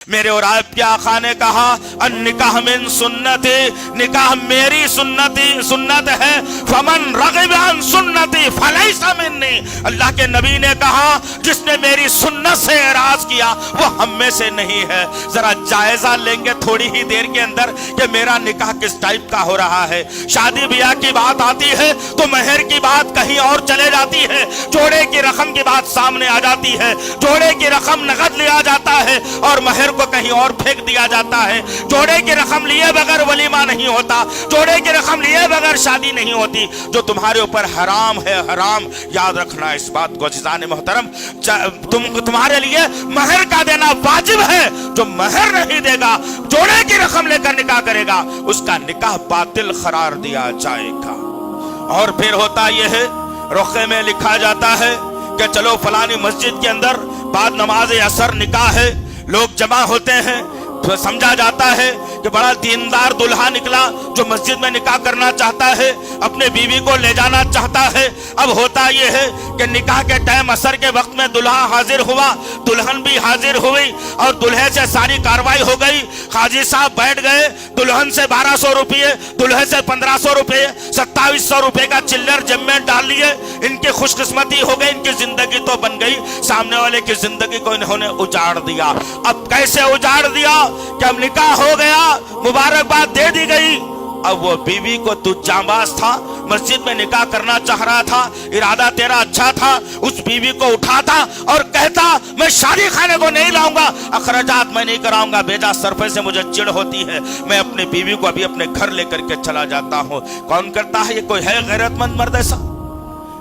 میرے اور آپ کے آقا نے کہا النکاح من سنتی، نکاح میری سنت ہے، فمن رغب عن سنتی فلیس منی، اللہ کے نبی نے کہا جس نے میری سنت سے اعراض کیا وہ ہم میں سے نہیں ہے۔ ذرا جائزہ لیں گے تھوڑی ہی دیر کے اندر کہ میرا نکاح کس ٹائپ کا ہو رہا ہے۔ شادی بیاہ کی بات آتی ہے تو مہر کی بات کہیں اور چلے جاتی ہے، جوڑے کی رقم کی بات سامنے آ جاتی ہے، جوڑے کی رقم نقد لیا جاتا ہے اور مہر کو کہیں اور پھینک دیا جاتا ہے، جوڑے کی رقم لیے بغیر ولیمہ نہیں ہوتا، جوڑے کی رقم لیے بغیر شادی نہیں ہوتی۔ جو تمہارے اوپر حرام ہے، حرام یاد رکھنا اس بات کو عزیزان محترم، تمہارے لیے مہر کا دینا واجب ہے۔ جو مہر نہیں دے گا، جوڑے کی رقم لے کر نکاح کرے گا، اس کا نکاح باطل قرار دیا جائے گا۔ اور پھر ہوتا یہ ہے، رخے میں لکھا جاتا ہے کہ چلو فلانی مسجد کے اندر بعد نماز عصر نکاح ہے، لوگ جمع ہوتے ہیں، تو سمجھا جاتا ہے کہ بڑا دیندار دلہا نکلا جو مسجد میں نکاح کرنا چاہتا ہے، اپنے بیوی کو لے جانا چاہتا ہے۔ اب ہوتا یہ ہے کہ نکاح کے ٹائم عصر کے وقت میں دلہا حاضر ہوا، دلہن بھی حاضر ہوئی اور دلہے سے ساری کاروائی ہو گئی۔ قاضی صاحب بیٹھ گئے، دلہن سے 1200 روپے، دلہے سے 1500 روپے، 2700 روپے کا چلر جب میں ڈال لیے۔ ان کی خوش قسمتی ہو گئی، ان کی زندگی تو بن گئی، سامنے والے کی زندگی کو انہوں نے اجاڑ دیا۔ اب کیسے اجاڑ دیا کہ اب نکاح ہو گیا، مبارکباد دے دی گئی۔ اب وہ بیوی کو تو جانباز تھا، مسجد میں نکاح کرنا چاہ رہا تھا، ارادہ تیرا اچھا تھا، اس بیوی کو اٹھاتا اور کہتا میں شادی خانے کو نہیں لاؤں گا، اخراجات میں نہیں کراؤں گا، بیجا صرفے سے مجھے چڑ ہوتی ہے، میں اپنے بیوی کو ابھی اپنے گھر لے کر کے چلا جاتا ہوں۔ کون کرتا ہے یہ؟ کوئی ہے غیرت مند مرد ایسا؟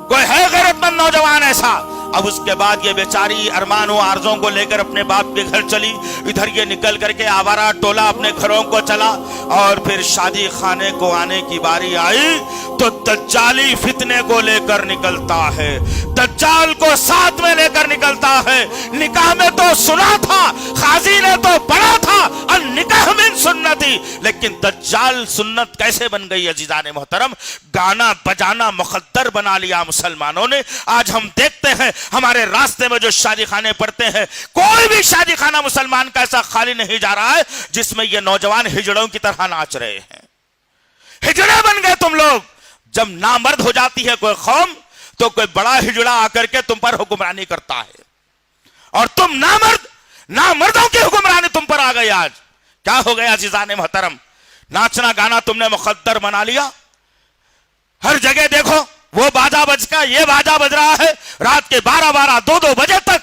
کوئی ہے غیرت مند نوجوان ایسا؟ اب اس کے بعد یہ بیچاری ارمان و آرزوں کو لے کر اپنے باپ کے گھر چلی، ادھر یہ نکل کر کے آوارہ ٹولہ اپنے گھروں کو چلا، اور پھر شادی خانے کو آنے کی باری آئی تو دجالی فتنے کو لے کر نکلتا ہے، دجال کو ساتھ میں لے کر نکلتا ہے۔ نکاح میں تو سنا تھا، قاضی نے تو پڑھا تھا النکاح من سنتی، لیکن دجال سنت کیسے بن گئی عزیزان محترم؟ گانا بجانا مقدر بنا لیا مسلمانوں نے۔ آج ہم دیکھتے ہیں ہمارے راستے میں جو شادی خانے پڑتے ہیں، کوئی بھی شادی خانہ مسلمان کا ایسا خالی نہیں جا رہا ہے جس میں یہ نوجوان ہجڑوں کی طرح ناچ رہے ہیں۔ ہجڑے بن گئے تم لوگ۔ جب نامرد ہو جاتی ہے کوئی قوم تو کوئی بڑا ہجڑا آ کر کے تم پر حکمرانی کرتا ہے، اور تم نامردوں کی حکمرانی تم پر آ گئی۔ آج کیا ہو گیا عزیزان محترم؟ ناچنا گانا تم نے مقدر بنا لیا۔ ہر جگہ دیکھو وہ باجا بج کا، یہ باجا بج رہا ہے، رات کے 12 2 بجے تک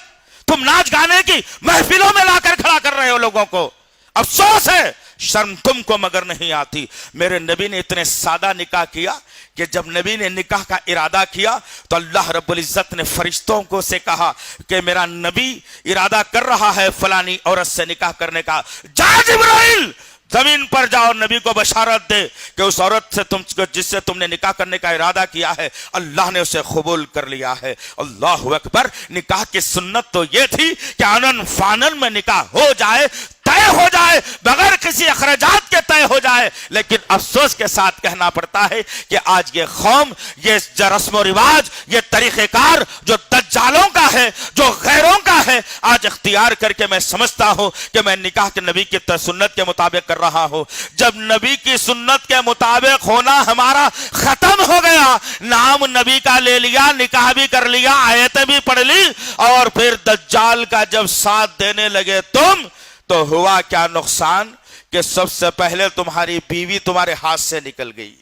تم ناچ گانے کی محفلوں میں لا کر کھڑا کر رہے ہو لوگوں کو۔ افسوس ہے، شرم تم کو مگر نہیں آتی۔ میرے نبی نے اتنے سادہ نکاح کیا کہ جب نبی نے نکاح کا ارادہ کیا تو اللہ رب العزت نے فرشتوں کو سے کہا کہ میرا نبی ارادہ کر رہا ہے فلانی عورت سے نکاح کرنے کا، جا جبرائیل زمین پر جاؤ اور نبی کو بشارت دے کہ اس عورت سے جس سے تم نے نکاح کرنے کا ارادہ کیا ہے اللہ نے اسے قبول کر لیا ہے۔ اللہ اکبر۔ نکاح کی سنت تو یہ تھی کہ آنن فانن میں نکاح ہو جائے، طے ہو جائے، بغیر کسی اخراجات کے طے ہو جائے، لیکن افسوس کے ساتھ کہنا پڑتا ہے کہ آج یہ قوم، یہ رسم و رواج، یہ طریقہ کار جو دجالوں کا ہے، جو غیروں کا ہے، آج اختیار کر کے میں سمجھتا ہوں کہ میں نکاح کے نبی کی سنت کے مطابق کر رہا ہوں۔ جب نبی کی سنت کے مطابق ہونا ہمارا ختم ہو گیا، نام نبی کا لے لیا، نکاح بھی کر لیا، آیتیں بھی پڑھ لی، اور پھر دجال کا جب ساتھ دینے لگے تم، تو ہوا کیا نقصان کہ سب سے پہلے تمہاری بیوی تمہارے ہاتھ سے نکل گئی۔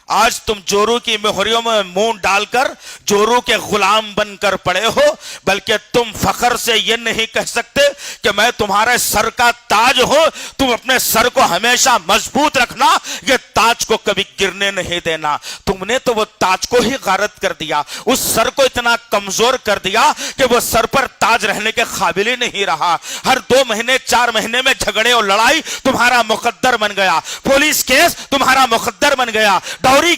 آج تم جورو کی مہریوں میں منہ ڈال کر جورو کے غلام بن کر پڑے ہو، بلکہ تم فخر سے یہ نہیں کہہ سکتے کہ میں تمہارے سر کا تاج ہوں۔ تم اپنے سر کو ہمیشہ مضبوط رکھنا، یہ تاج کو کبھی گرنے نہیں دینا۔ تم نے تو وہ تاج کو ہی غارت کر دیا، اس سر کو اتنا کمزور کر دیا کہ وہ سر پر تاج رہنے کے قابل ہی نہیں رہا۔ ہر 2 مہینے 4 مہینے میں جھگڑے اور لڑائی تمہارا مقدر بن گیا، پولیس کیس تمہارا مقدر بن گیا،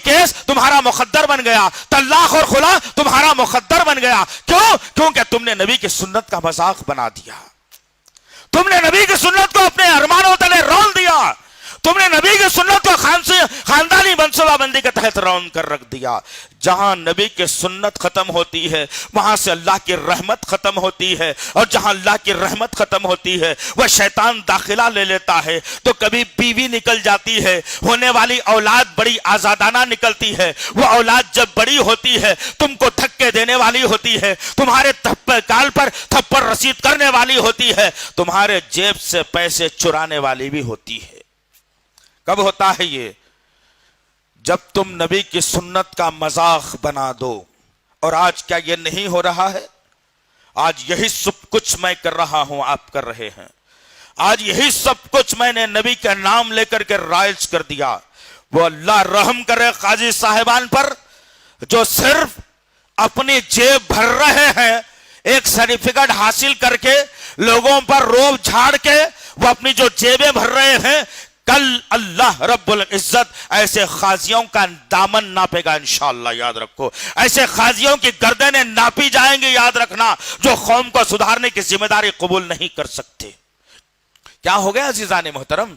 کیس تمہارا مقدر بن گیا، طلاق اور خلا تمہارا مقدر بن گیا۔ کیوں؟ کیونکہ تم نے نبی کی سنت کا مذاق بنا دیا، تم نے نبی کی سنت کو اپنے ارمانوں تلے رول دیا، تم نے نبی کی سنت کو خاندانی منصوبہ منصوبہ بندی کے تحت رون کر رکھ دیا. جہاں نبی کی سنت ختم ہوتی ہے وہاں سے اللہ کی رحمت ختم ہوتی ہے, اور جہاں اللہ کی رحمت ختم ہوتی ہے وہ شیطان داخلہ لے لیتا ہے. تو کبھی بیوی نکل جاتی ہے, ہونے والی اولاد بڑی آزادانہ نکلتی ہے. وہ اولاد جب بڑی ہوتی ہے تم کو دھکے دینے والی ہوتی ہے, تمہارے کال پر تھپڑ رسید کرنے والی ہوتی ہے, تمہارے جیب سے پیسے چرانے والی بھی ہوتی ہے. کب ہوتا ہے یہ؟ جب تم نبی کی سنت کا مذاق بنا دو. اور آج کیا یہ نہیں ہو رہا ہے؟ آج یہی سب کچھ میں کر رہا ہوں, آپ کر رہے ہیں. آج یہی سب کچھ میں نے نبی کا نام لے کر کے رائج کر دیا. وہ اللہ رحم کرے قاضی صاحبان پر جو صرف اپنی جیب بھر رہے ہیں, ایک سرٹیفکیٹ حاصل کر کے لوگوں پر روب جھاڑ کے وہ اپنی جو جیبیں بھر رہے ہیں, کل اللہ رب العزت ایسے قاضیوں کا دامن ناپے گا انشاءاللہ. یاد رکھو, ایسے قاضیوں کی گردنیں ناپی جائیں گی, یاد رکھنا, جو قوم کو سدھارنے کی ذمہ داری قبول نہیں کر سکتے. کیا ہو گیا عزیزان محترم؟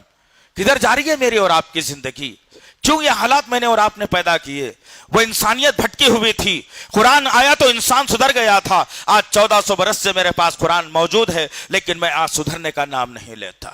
کدھر جا رہی ہے میری اور آپ کی زندگی؟ کیوں یہ حالات میں نے اور آپ نے پیدا کیے؟ وہ انسانیت بھٹکی ہوئی تھی, قرآن آیا تو انسان سدھر گیا تھا. آج 1400 برس سے میرے پاس قرآن موجود ہے, لیکن میں آج سدھرنے کا نام نہیں لیتا.